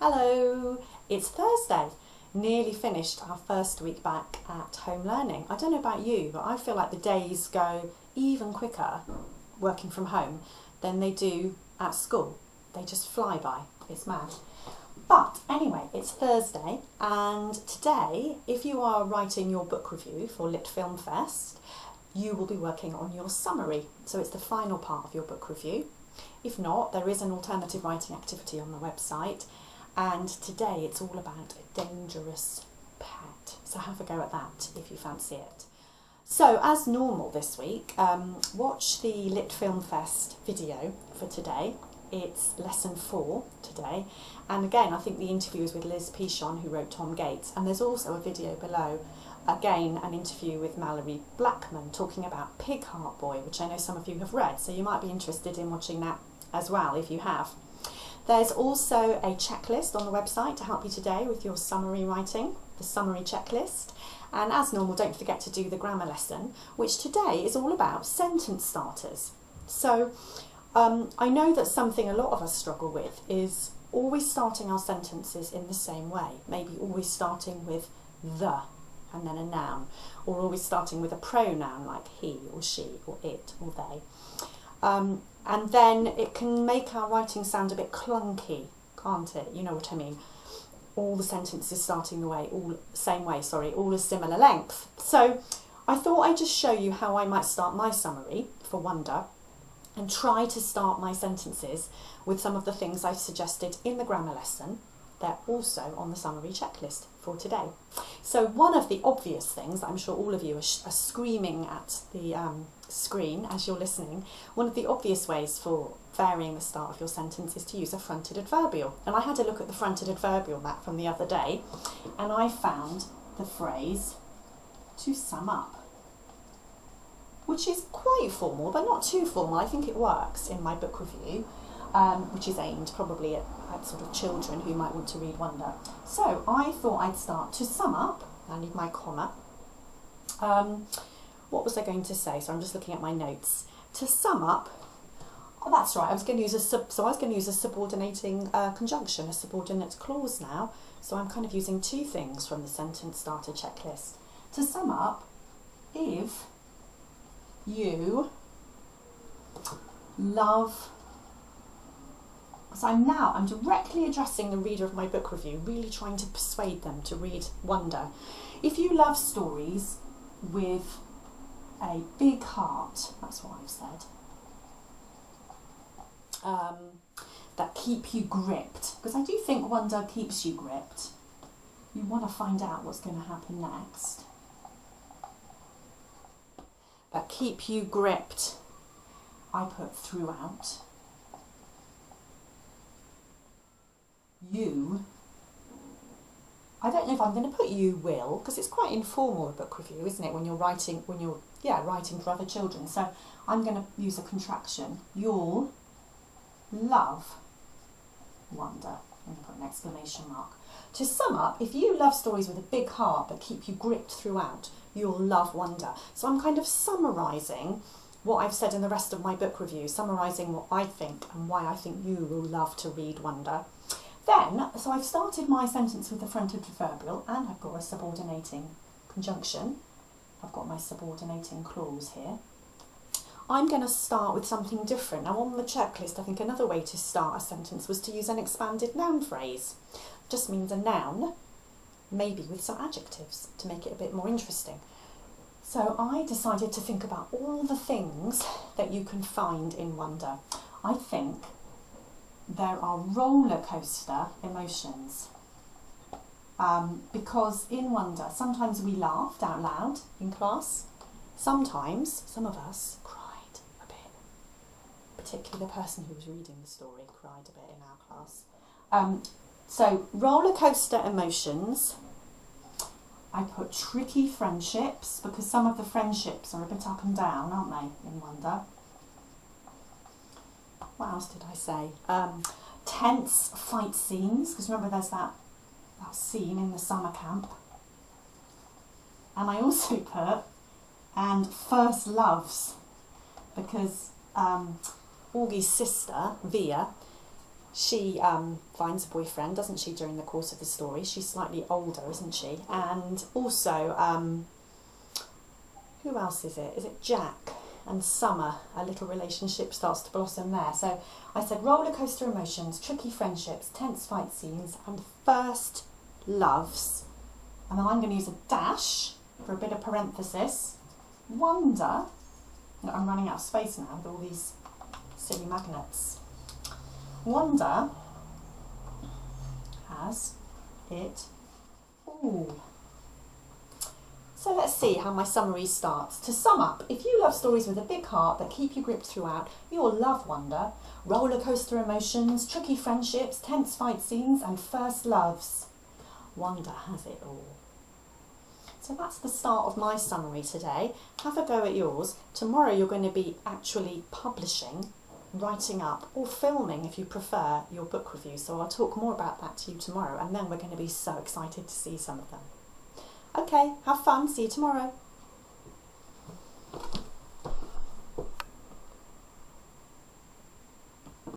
Hello, it's Thursday. Nearly finished our first week back at home learning. I don't know about you, but I feel like the days go even quicker working from home than they do at school. They just fly by. It's mad. But anyway, it's Thursday, and today, if you are writing your book review for Lit Film Fest, you will be working on your summary. So it's the final part of your book review. If not, there is an alternative writing activity on the website. And today it's all about a dangerous pet. So have a go at that if you fancy it. So as normal this week, watch the Lit Film Fest video for today. It's lesson 4 today. And again, I think the interview is with Liz Pichon, who wrote Tom Gates. And there's also a video below, again, an interview with Mallory Blackman talking about Pig Heart Boy, which I know some of you have read. So you might be interested in watching that as well if you have. There's also a checklist on the website to help you today with your summary writing, the summary checklist. And as normal, don't forget to do the grammar lesson, which today is all about sentence starters. So I know that something a lot of us struggle with is always starting our sentences in the same way. Maybe always starting with the and then a noun, or always starting with a pronoun like he or she or it or they. And then it can make our writing sound a bit clunky, can't it? You know what I mean? All the sentences starting the way, all same way, sorry, all a similar length. So I thought I'd just show you how I might start my summary for Wonder and try to start my sentences with some of the things I've suggested in the grammar lesson. They're also on the summary checklist for today. So one of the obvious things that I'm sure all of you are screaming at the screen as you're listening, one of the obvious ways for varying the start of your sentence is to use a fronted adverbial. And I had a look at the fronted adverbial map from the other day, and I found the phrase to sum up, which is quite formal, but not too formal. I think it works in my book review, which is aimed probably at sort of children who might want to read Wonder. So I thought I'd start to sum up. I need my comma. What was I going to say? So I'm just looking at my notes. To sum up, oh, that's right. I was going to use a subordinating conjunction, a subordinate clause now. So I'm kind of using two things from the sentence starter checklist. To sum up, if you love. So I'm directly addressing the reader of my book review, really trying to persuade them to read Wonder. If you love stories with a big heart, that's what I've said, that keep you gripped, because I do think Wonder keeps you gripped. You want to find out what's going to happen next. That keep you gripped, I put throughout. You, I don't know if I'm going to put you will, because it's quite informal, a book review, isn't it, when you're writing writing for other children. So I'm going to use a contraction. You'll love Wonder. I'm going to put an exclamation mark. To sum up, if you love stories with a big heart that keep you gripped throughout, you'll love Wonder. So I'm kind of summarising what I've said in the rest of my book review, summarising what I think and why I think you will love to read Wonder. Then, so I've started my sentence with the fronted adverbial and I've got a subordinating conjunction. I've got my subordinating clause here. I'm going to start with something different. Now on the checklist, I think another way to start a sentence was to use an expanded noun phrase. It just means a noun, maybe with some adjectives to make it a bit more interesting. So I decided to think about all the things that you can find in Wonder. I think there are roller coaster emotions. Because in Wonder, sometimes we laughed out loud in class. Sometimes, some of us cried a bit. Particularly the person who was reading the story cried a bit in our class. So, roller coaster emotions. I put tricky friendships, because some of the friendships are a bit up and down, aren't they, in Wonder? What else did I say? Tense fight scenes, because remember there's that scene in the summer camp. And I also put, and first loves, because Augie's sister, Via, she finds a boyfriend, doesn't she, during the course of the story. She's slightly older, isn't she? And also, who else is it? Is it Jack and Summer? A little relationship starts to blossom there. So I said roller coaster emotions, tricky friendships, tense fight scenes, and first loves. And then I'm going to use a dash for a bit of parenthesis. Wonder. No, I'm running out of space now with all these silly magnets. Wonder has it all. So let's see how my summary starts. To sum up, if you love stories with a big heart that keep you gripped throughout, you'll love Wonder. Roller coaster emotions, tricky friendships, tense fight scenes, and first loves. Wonder has it all. So that's the start of my summary today. Have a go at yours. Tomorrow you're going to be actually publishing, writing up, or filming if you prefer your book review. So I'll talk more about that to you tomorrow, and then we're going to be so excited to see some of them. Okay, have fun. See you tomorrow.